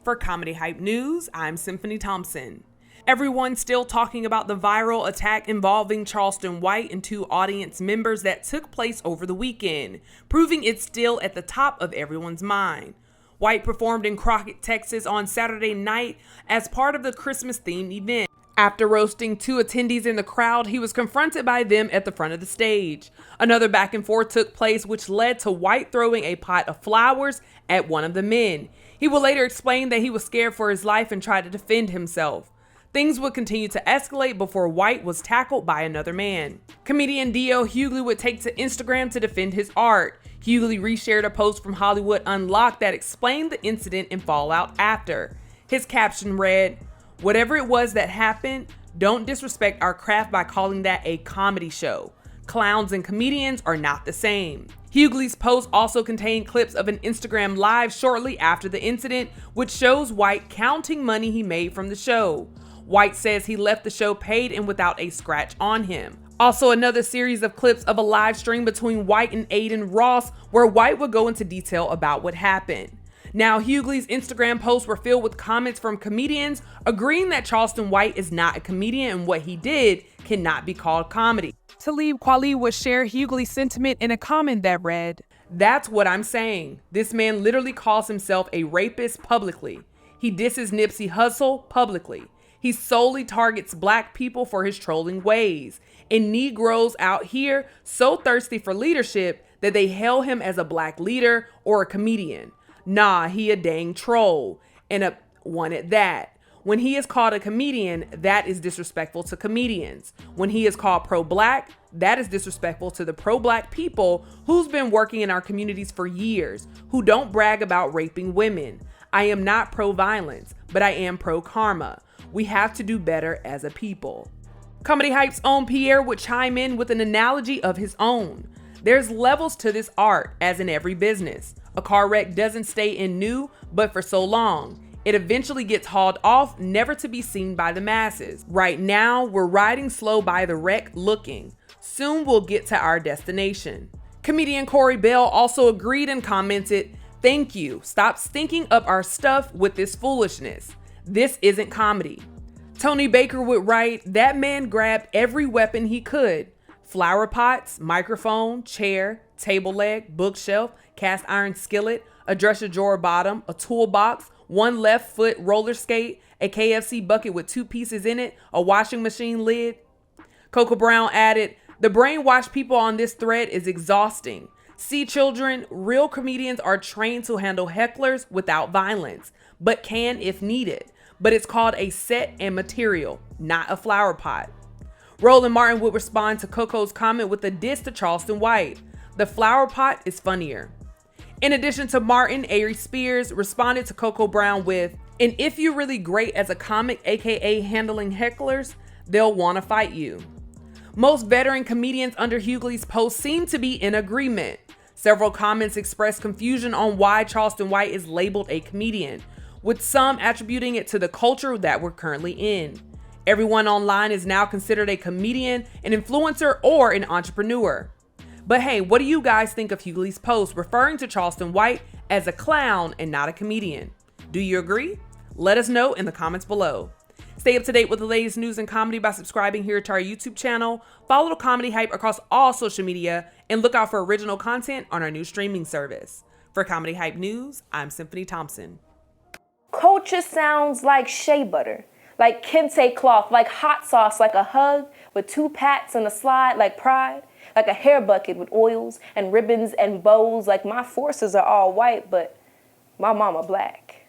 For Comedy Hype News, I'm Symphony Thompson. Everyone's still talking about the viral attack involving Charleston White and two audience members that took place over the weekend, proving it's still at the top of everyone's mind. White performed in Crockett, Texas on Saturday night as part of the Christmas-themed event. After roasting two attendees in the crowd, he was confronted by them at the front of the stage. Another back and forth took place, which led to White throwing a pot of flowers at one of the men. He would later explain that he was scared for his life and tried to defend himself. Things would continue to escalate before White was tackled by another man. Comedian D.L. Hughley would take to Instagram to defend his art. Hughley reshared a post from Hollywood Unlocked that explained the incident and fallout after. His caption read, "Whatever it was that happened, don't disrespect our craft by calling that a comedy show. Clowns and comedians are not the same." Hughley's post also contained clips of an Instagram live shortly after the incident, which shows White counting money he made from the show. White says he left the show paid and without a scratch on him. Also, another series of clips of a live stream between White and Aiden Ross, where White would go into detail about what happened. Now, Hughley's Instagram posts were filled with comments from comedians agreeing that Charleston White is not a comedian and what he did cannot be called comedy. Talib Kweli would share Hughley's sentiment in a comment that read, "That's what I'm saying. This man literally calls himself a rapist publicly. He disses Nipsey Hussle publicly. He solely targets black people for his trolling ways. And Negroes out here so thirsty for leadership that they hail him as a black leader or a comedian. Nah, he a dang troll, and a one at that. When he is called a comedian, that is disrespectful to comedians. When he is called pro-black, that is disrespectful to the pro-black people who's been working in our communities for years, who don't brag about raping women. I am not pro-violence, but I am pro-karma. We have to do better as a people." Comedy Hype's own Pierre would chime in with an analogy of his own. "There's levels to this art, as in every business. A car wreck doesn't stay in new, but for so long. It eventually gets hauled off, never to be seen by the masses. Right now, we're riding slow by the wreck looking. Soon we'll get to our destination." Comedian Corey Bell also agreed and commented, "Thank you. Stop stinking up our stuff with this foolishness. This isn't comedy." Tony Baker would write, "That man grabbed every weapon he could. Flower pots, microphone, chair, table leg, bookshelf, cast iron skillet, a dresser drawer bottom, a toolbox, one left foot roller skate, a KFC bucket with two pieces in it, a washing machine lid." Coco Brown added, "The brainwashed people on this thread is exhausting. See, children, real comedians are trained to handle hecklers without violence, but can if needed. But it's called a set and material, not a flower pot." Roland Martin would respond to Coco's comment with a diss to Charleston White. "The flower pot is funnier." In addition to Martin, Ari Spears responded to Coco Brown with, "And if you're really great as a comic, aka handling hecklers, they'll want to fight you." Most veteran comedians under Hughley's post seem to be in agreement. Several comments expressed confusion on why Charleston White is labeled a comedian, with some attributing it to the culture that we're currently in. Everyone online is now considered a comedian, an influencer, or an entrepreneur. But hey, what do you guys think of Hughley's post referring to Charleston White as a clown and not a comedian? Do you agree? Let us know in the comments below. Stay up to date with the latest news and comedy by subscribing here to our YouTube channel, follow the Comedy Hype across all social media, and look out for original content on our new streaming service. For Comedy Hype News, I'm Symphony Thompson. Culture sounds like shea butter, like kente cloth, like hot sauce, like a hug with two pats and a slide, like pride, like a hair bucket with oils and ribbons and bows, like my forces are all white, but my mama black.